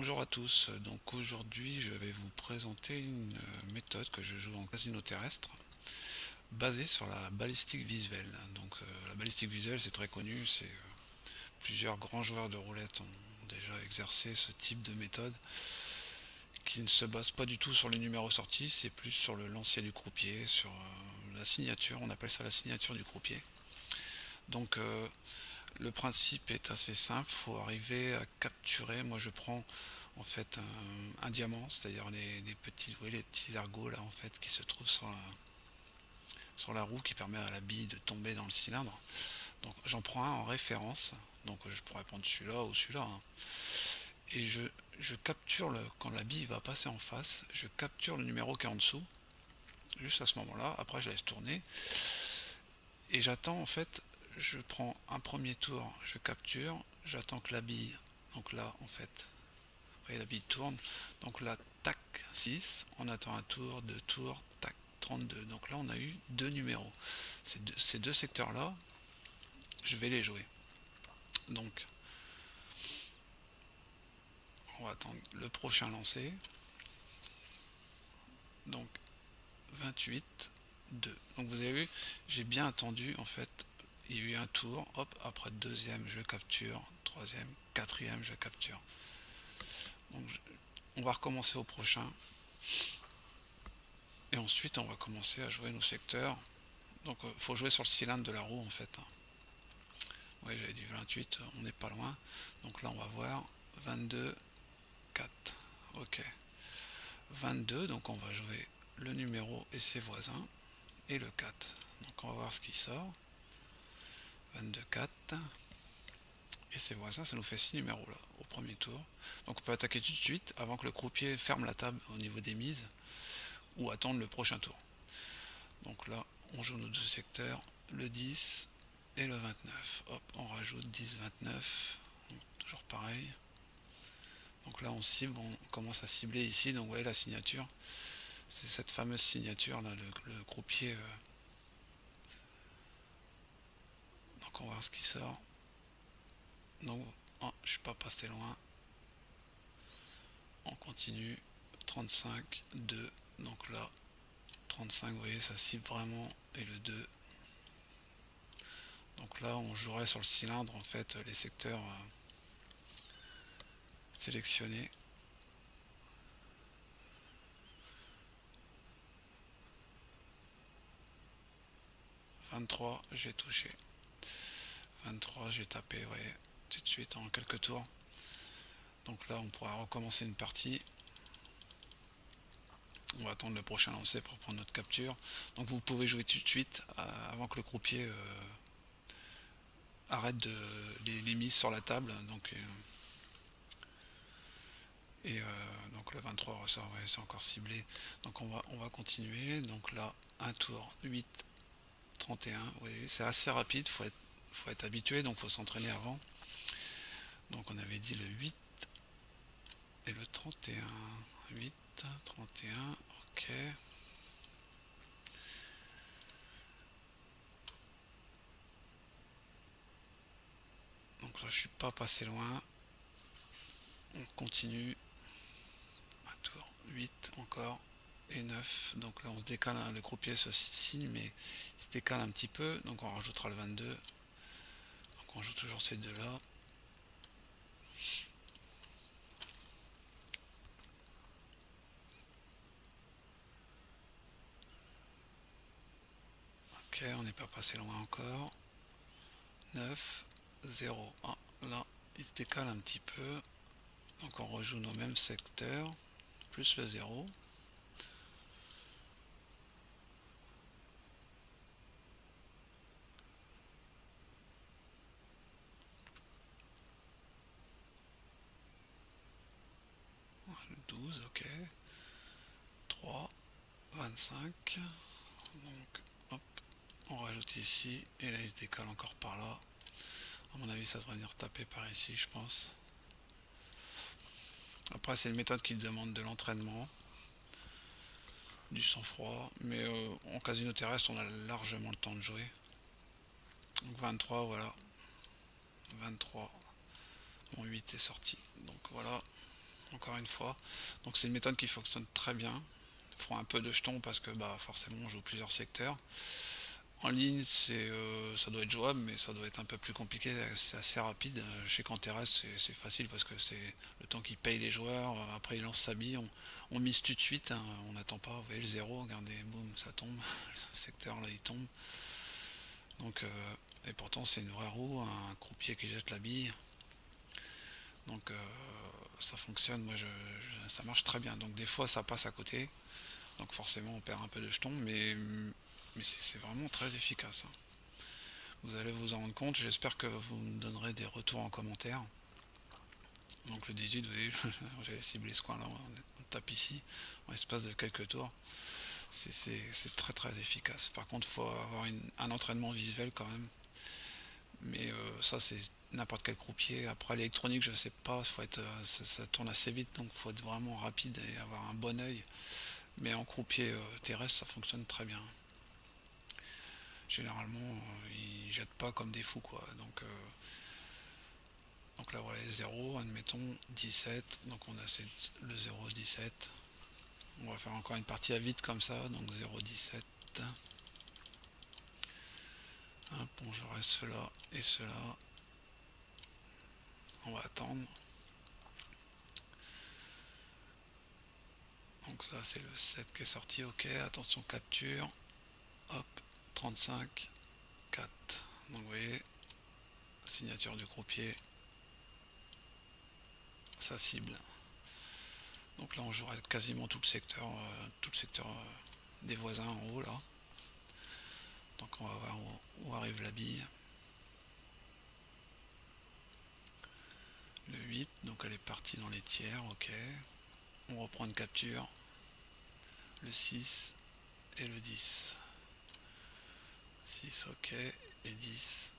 Bonjour à tous, donc aujourd'hui je vais vous présenter une méthode que je joue en casino terrestre basée sur la balistique visuelle. Donc la balistique visuelle c'est très connu, plusieurs grands joueurs de roulette ont déjà exercé ce type de méthode qui ne se base pas du tout sur les numéros sortis, c'est plus sur le lancier du croupier, sur la signature, on appelle ça la signature du croupier. Donc le principe est assez simple, il faut arriver à capturer, moi je prends en fait un diamant, c'est-à-dire les petits, vous voyez, les petits ergots là en fait qui se trouvent sur la roue qui permet à la bille de tomber dans le cylindre. Donc j'en prends un en référence, donc je pourrais prendre celui-là ou celui-là, hein. Et je capture quand la bille va passer en face, je capture le numéro qui est en dessous, juste à ce moment-là, après je laisse tourner, et j'attends en fait, je prends un premier tour, je capture, j'attends que la bille, donc là en fait, et la bille tourne, donc là tac 6, on attend un tour, deux tours, tac 32, donc là on a eu deux numéros. Ces deux secteurs là, je vais les jouer. Donc on va attendre le prochain lancé, donc 28 2. Donc vous avez vu, j'ai bien attendu en fait, il y a eu un tour, hop, après deuxième je capture, troisième, quatrième je capture. Donc on va recommencer au prochain, et ensuite on va commencer à jouer nos secteurs. Donc il faut jouer sur le cylindre de la roue en fait, hein. Oui, j'avais dit 28, on n'est pas loin. Donc là, on va voir 22, 4. Ok. 22, donc on va jouer le numéro et ses voisins, et le 4. Donc on va voir ce qui sort. 22, 4. Et ses voisins, ça nous fait 6 numéros là, au premier tour. Donc on peut attaquer tout de suite avant que le croupier ferme la table au niveau des mises, ou attendre le prochain tour. Donc là, on joue nos deux secteurs, le 10 et le 29. Hop, on rajoute 10, 29. Donc, toujours pareil. Donc là on cible, on commence à cibler ici, donc vous voyez la signature, c'est cette fameuse signature là, le croupier. Donc on va voir ce qui sort. Donc oh, je suis pas passé loin. On continue. 35, 2. Donc là, 35, vous voyez, ça cible vraiment. Et le 2. Donc là, on jouerait sur le cylindre en fait les secteurs sélectionnés. 23, j'ai touché. 23, j'ai tapé, vous voyez, tout de suite en quelques tours. Donc là, on pourra recommencer une partie. On va attendre le prochain lancer pour prendre notre capture. Donc vous pouvez jouer tout de suite avant que le croupier arrête les mises sur la table. Donc, donc le 23 ressort, ouais, c'est encore ciblé. Donc on va continuer. Donc là, un tour, 8, 31. Oui, c'est assez rapide, faut être habitué, donc faut s'entraîner avant. Donc on avait dit le 8 et le 31. 8, 31, ok. Donc là je suis pas passé loin. On continue. Un tour. 8 encore. Et 9. Donc là on se décale, hein, le croupier se signe mais il se décale un petit peu. Donc on rajoutera le 22. Donc on joue toujours ces deux là. Ok, on n'est pas passé loin encore. 9, 0. Ah, là il se décale un petit peu. Donc on rejoue nos mêmes secteurs. Plus le 0. 12, ok. 3, 25. Donc, hop, on rajoute ici. Et là, il se décale encore par là. À mon avis, ça devrait venir taper par ici, je pense. Après, c'est une méthode qui demande de l'entraînement, du sang-froid. Mais en casino terrestre, on a largement le temps de jouer. Donc 23, voilà. 23. Mon 8 est sorti. Donc voilà. encore une fois. Donc c'est une méthode qui fonctionne très bien. Il faut un peu de jetons parce que bah forcément on joue plusieurs secteurs. En ligne, ça doit être jouable, mais ça doit être un peu plus compliqué. C'est assez rapide. Chez Canterès, c'est facile parce que c'est le temps qu'il paye les joueurs. Après, il lance sa bille. On mise tout de suite, hein. On n'attend pas. Vous voyez le zéro, regardez, boum, ça tombe. Le secteur là, il tombe. Donc, et pourtant, c'est une vraie roue, un croupier qui jette la bille. Donc, ça fonctionne. Ça marche très bien. Donc, des fois, ça passe à côté. Donc, forcément, on perd un peu de jetons, mais c'est vraiment très efficace, hein. Vous allez vous en rendre compte, j'espère que vous me donnerez des retours en commentaire. Donc le 18, vous voyez, j'avais ciblé ce coin-là, on tape ici, en l'espace de quelques tours. C'est très très efficace. Par contre, il faut avoir un entraînement visuel quand même. Mais ça, c'est n'importe quel croupier. Après l'électronique, je sais pas, ça tourne assez vite, donc il faut être vraiment rapide et avoir un bon œil. Mais en croupier terrestre, ça fonctionne très bien. Généralement, ils jettent pas comme des fous, quoi. Donc là voilà, 0, admettons 17, donc on a le 0,17. On va faire encore une partie à vide comme ça, donc 0,17. Bon, je reste cela et cela. On va attendre. Donc là c'est le 7 qui est sorti, ok, attention capture. Hop, 35, 4. Donc vous voyez, signature du croupier, ça cible. Donc là on jouera quasiment tout le secteur, des voisins en haut là. Donc on va voir où arrive la bille. Le 8, donc elle est partie dans les tiers, ok. On reprend une capture. Le 6 et le 10. 6, ok, et 10.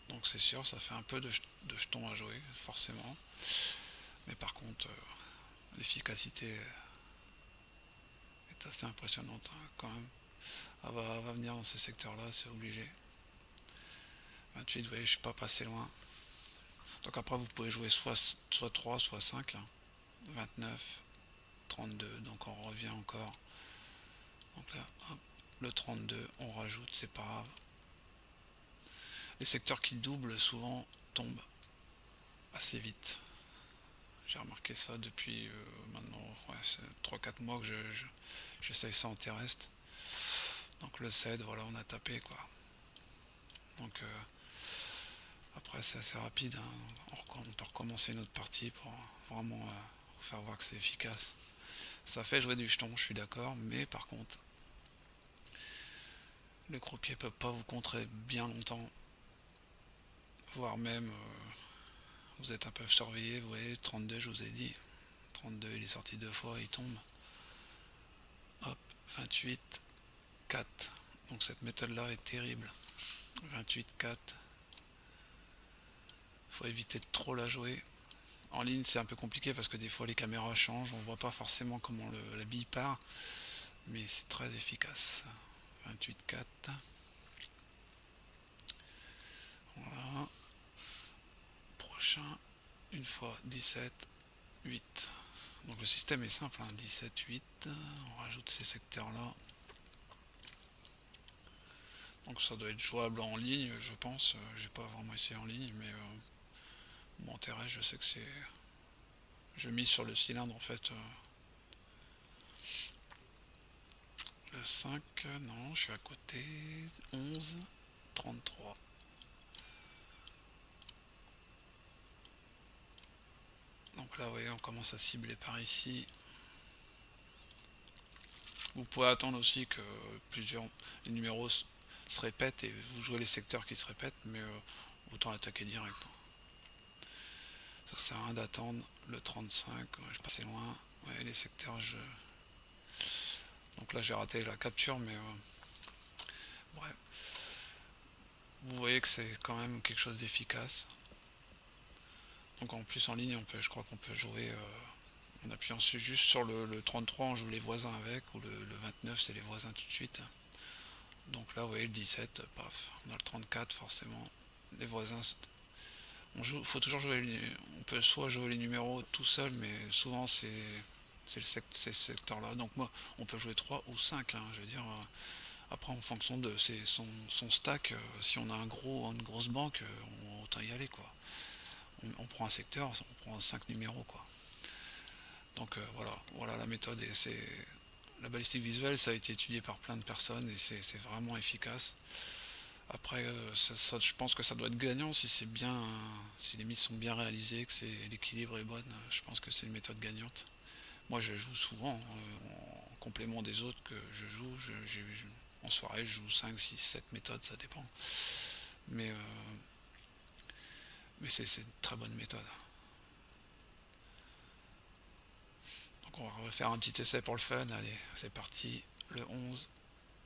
Donc c'est sûr, ça fait un peu de jetons à jouer, forcément. Mais par contre, l'efficacité est assez impressionnante, hein, quand même. Elle va venir dans ces secteurs-là, c'est obligé. 28, vous voyez, je suis pas passé loin. Donc après, vous pouvez jouer soit 3, soit 5. Hein. 29, 32, donc on revient encore. Donc là, hop, le 32, on rajoute, c'est pas grave. Les secteurs qui doublent souvent tombent assez vite. J'ai remarqué ça depuis maintenant 3-4 mois que j'essaye ça en terrestre. Donc le 7, voilà, on a tapé quoi. Donc après c'est assez rapide, hein. On peut recommencer une autre partie pour vraiment vous faire voir que c'est efficace. Ça fait jouer du jeton, je suis d'accord, mais par contre, le croupier peut pas vous contrer bien longtemps, voire même vous êtes un peu surveillé. Vous voyez, 32, je vous ai dit, 32, il est sorti 2 fois, il tombe. Hop, 28, 4. Donc cette méthode-là est terrible. 28, 4. Faut éviter de trop la jouer. En ligne, c'est un peu compliqué parce que des fois les caméras changent, on voit pas forcément comment la bille part, mais c'est très efficace. 28, 4. Voilà. Prochain, une fois 17, 8. Donc le système est simple, hein, 17, 8. On rajoute ces secteurs-là. Donc ça doit être jouable en ligne, je pense. J'ai pas vraiment essayé en ligne, mais mon intérêt, je sais que c'est. Je mise sur le cylindre en fait. Le 5, non, je suis à côté. 11, 33. Donc là, vous voyez, on commence à cibler par ici. Vous pouvez attendre aussi que les numéros se répètent et vous jouez les secteurs qui se répètent, mais autant attaquer direct. Ça sert à rien d'attendre. Le 35, ouais, je passais loin. Ouais, les secteurs, donc là j'ai raté la capture, mais bref. Vous voyez que c'est quand même quelque chose d'efficace. Donc en plus en ligne, je crois qu'on peut jouer en appuyant juste sur le 33, on joue les voisins avec, ou le 29, c'est les voisins tout de suite. Donc là, vous voyez le 17, paf, on a le 34 forcément, les voisins Faut toujours jouer on peut soit jouer les numéros tout seul, mais souvent c'est le secteur là. Donc moi, on peut jouer 3 ou 5, hein, je veux dire. Après, en fonction de son stack, si on a une grosse banque, on autant y aller, quoi. On prend un secteur, on prend 5 numéros, quoi. Donc voilà la méthode. Et c'est la balistique visuelle, ça a été étudié par plein de personnes et c'est vraiment efficace. Après, je pense que ça doit être gagnant si les mises sont bien réalisées, que l'équilibre est bon. Je pense que c'est une méthode gagnante. Moi, je joue souvent en complément des autres que je joue. En soirée, je joue 5, 6, 7 méthodes, ça dépend. Mais, euh, mais c'est une très bonne méthode. Donc on va refaire un petit essai pour le fun. Allez, c'est parti. Le 11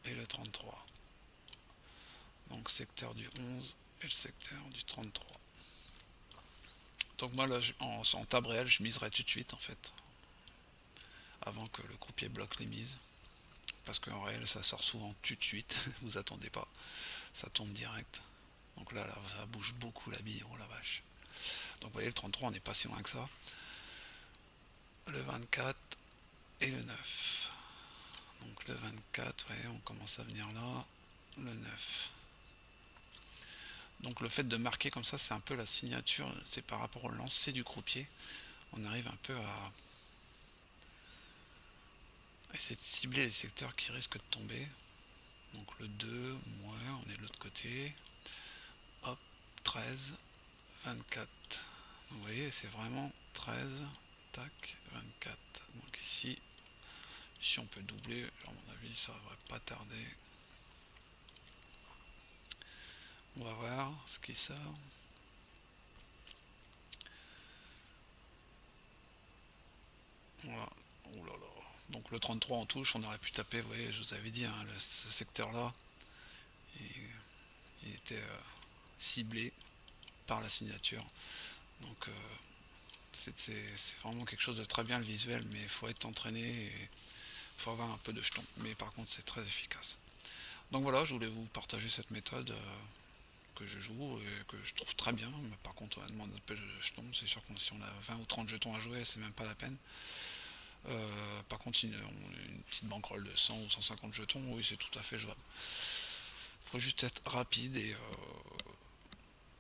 et le 33. Donc secteur du 11 et le secteur du 33. Donc moi là, en table réelle, je miserais tout de suite en fait, avant que le croupier bloque les mises. Parce qu'en réel, ça sort souvent tout de suite, vous attendez pas, ça tombe direct. Donc là, ça bouge beaucoup la bille, oh la vache. Donc vous voyez, le 33, on n'est pas si loin que ça. Le 24 et le 9. Donc le 24, ouais, on commence à venir là. Le 9. Donc le fait de marquer comme ça, c'est un peu la signature, c'est par rapport au lancer du croupier. On arrive un peu à essayer de cibler les secteurs qui risquent de tomber. Donc le 2, ouais, on est de l'autre côté. Hop, 13, 24. Vous voyez, c'est vraiment 13, tac, 24. Donc ici, si on peut doubler, à mon avis, ça devrait pas tarder. On va voir ce qui sort. Voilà. Oh là là. Donc le 33 en touche, on aurait pu taper, vous voyez, je vous avais dit, hein, ce secteur-là, il, il était ciblé par la signature. Donc c'est vraiment quelque chose de très bien le visuel, mais il faut être entraîné et il faut avoir un peu de jetons. Mais par contre, c'est très efficace. Donc voilà, je voulais vous partager cette méthode que je joue et que je trouve très bien. Mais par contre, on demande un peu de jetons. C'est sûr que si on a 20 ou 30 jetons à jouer, c'est même pas la peine. Par contre, si on a une petite bankroll de 100 ou 150 jetons, oui, c'est tout à fait jouable. Il faut juste être rapide et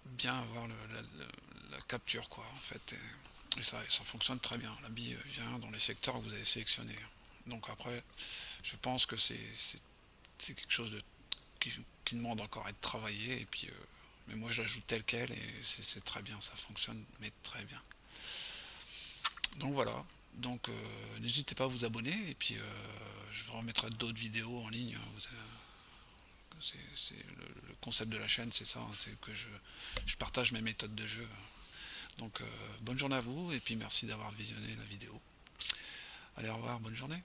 bien avoir la capture, quoi, en fait. Et ça fonctionne très bien. La bille vient dans les secteurs que vous avez sélectionnés. Donc après, je pense que c'est quelque chose qui demande encore à être travaillé. Et puis, mais moi, je l'ajoute tel quel et c'est très bien. Ça fonctionne, mais très bien. Donc voilà. Donc n'hésitez pas à vous abonner. Et puis, je vous remettrai d'autres vidéos en ligne. C'est le concept de la chaîne, c'est ça. C'est que je partage mes méthodes de jeu. Donc bonne journée à vous et puis merci d'avoir visionné la vidéo. Allez, au revoir, bonne journée.